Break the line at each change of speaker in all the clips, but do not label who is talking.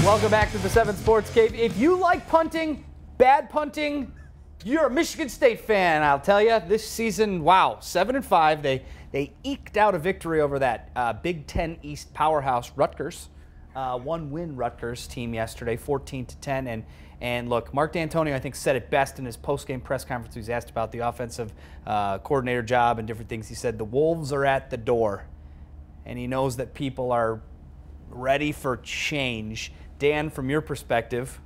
Welcome back to the 7 Sports Cave. If you like punting, bad punting, you're a Michigan State fan, I'll tell you. This season, wow, 7-5. They eked out a victory over that Big Ten East powerhouse Rutgers. One-win Rutgers team yesterday, 14-10. And look, Mark D'Antonio, I think, said it best in his post-game press conference. He was asked about the offensive coordinator job and different things. He said the Wolves are at the door, and he knows that people are ready for change. Dan, from your perspective,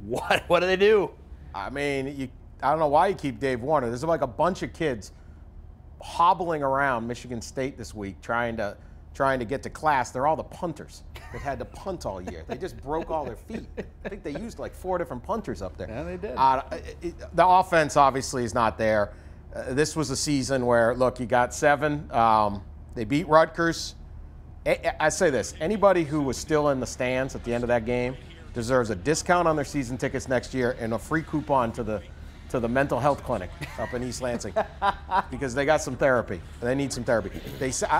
what do they do?
I mean, I don't know why you keep Dave Warner. There's like a bunch of kids hobbling around Michigan State this week trying to get to class. They're all the punters that had to punt all year. They just broke all their feet. I think they used like 4 different punters up there.
Yeah, they did.
The offense obviously is not there. This was a season where, look, you got 7. They beat Rutgers. I say this, anybody who was still in the stands at the end of that game deserves a discount on their season tickets next year and a free coupon to the mental health clinic up in East Lansing because they got some therapy. They need some therapy.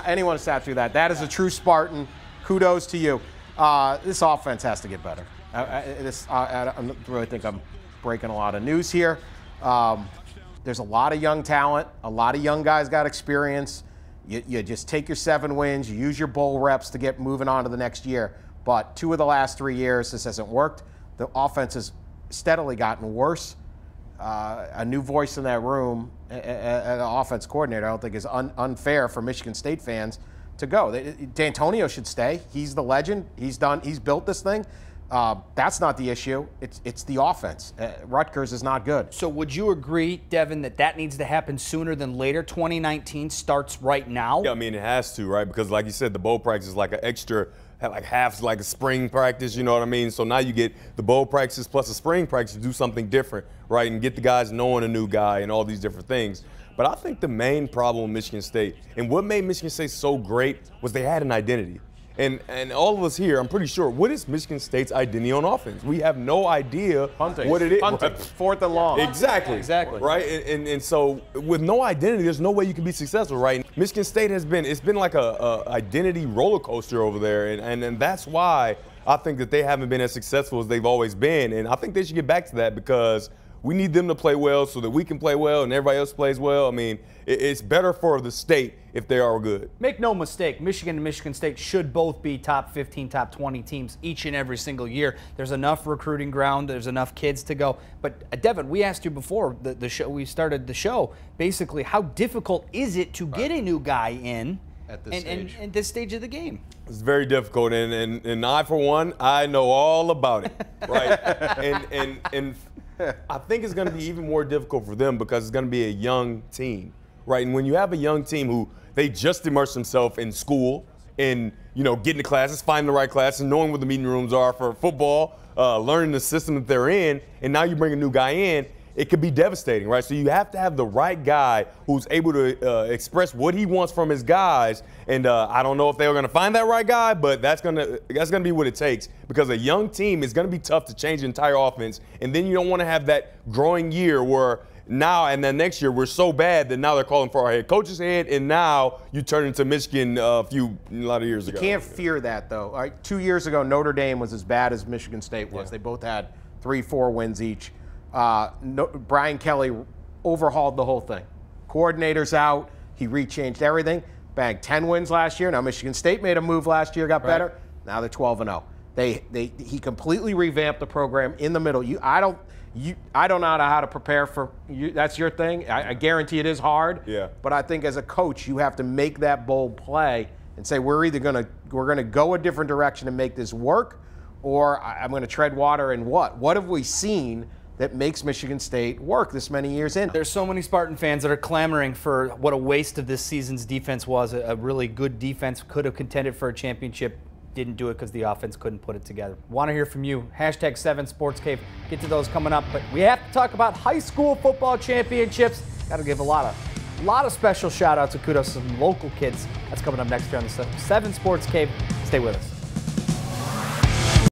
Anyone who sat through that is a true Spartan. Kudos to you. This offense has to get better. I really think I'm breaking a lot of news here. There's a lot of young talent. A lot of young guys got experience. You just take your 7 wins, you use your bowl reps to get moving on to the next year. But 2 of the last 3 years, this hasn't worked. The offense has steadily gotten worse. A new voice in that room, an offense coordinator, I don't think is unfair for Michigan State fans to go. D'Antonio should stay. He's the legend. He's built this thing. That's not the issue. It's the offense. Rutgers is not good.
So would you agree, Devin, that needs to happen sooner than later? 2019 starts right now?
Yeah, I mean, it has to, right? Because like you said, the bowl practice is like an extra, like half like a spring practice, you know what I mean? So now you get the bowl practices plus a spring practice to do something different, right? And get the guys knowing a new guy and all these different things. But I think the main problem with Michigan State, and what made Michigan State so great, was they had an identity. And all of us here, I'm pretty sure, what is Michigan State's identity on offense? We have no idea what it is.
Punting. 4th and long.
Exactly. Right? And so with no identity, there's no way you can be successful, right? Michigan State it's been like a identity roller coaster over there. And that's why I think that they haven't been as successful as they've always been. And I think they should get back to that because we need them to play well so that we can play well and everybody else plays well. I mean, it's better for the state if they are good.
Make no mistake, Michigan and Michigan State should both be top 15, top 20 teams each and every single year. There's enough recruiting ground. There's enough kids to go. But, Devin, we asked you before the show. We started the show, basically, how difficult is it to get a new guy in
at this
stage of the game?
It's very difficult, and I, for one, I know all about it, right? and I think it's going to be even more difficult for them because it's going to be a young team, right? And when you have a young team who they just immerse themselves in school and, getting to classes, finding the right classes, knowing what the meeting rooms are for football, learning the system that they're in, and now you bring a new guy in, it could be devastating, right? So you have to have the right guy who's able to express what he wants from his guys. And I don't know if they're going to find that right guy, but that's gonna be what it takes because a young team is going to be tough to change the entire offense. And then you don't want to have that growing year where now and then next year we're so bad that now they're calling for our head coach's head, and now you turn into Michigan a lot of years ago.
You can't fear that, though. All right, 2 years ago, Notre Dame was as bad as Michigan State was. Yeah. They both had 3-4 wins each. Brian Kelly overhauled the whole thing. Coordinators out. He rechanged everything. Bagged 10 wins last year. Now Michigan State made a move last year, got better. Now they're 12-0. He completely revamped the program in the middle. I don't know how to prepare for you. That's your thing. I guarantee it is hard.
Yeah.
But I think as a coach, you have to make that bold play and say we're either gonna go a different direction and make this work, or I'm going to tread water. And what have we seen that makes Michigan State work this many years in?
There's so many Spartan fans that are clamoring for what a waste of this season's defense was. A really good defense, could have contended for a championship, didn't do it because the offense couldn't put it together. Want to hear from you. Hashtag 7 Sports Cave. Get to those coming up. But we have to talk about high school football championships. Got to give a lot of special shout outs and kudos to some local kids. That's coming up next here on the 7 Sports Cave. Stay with us.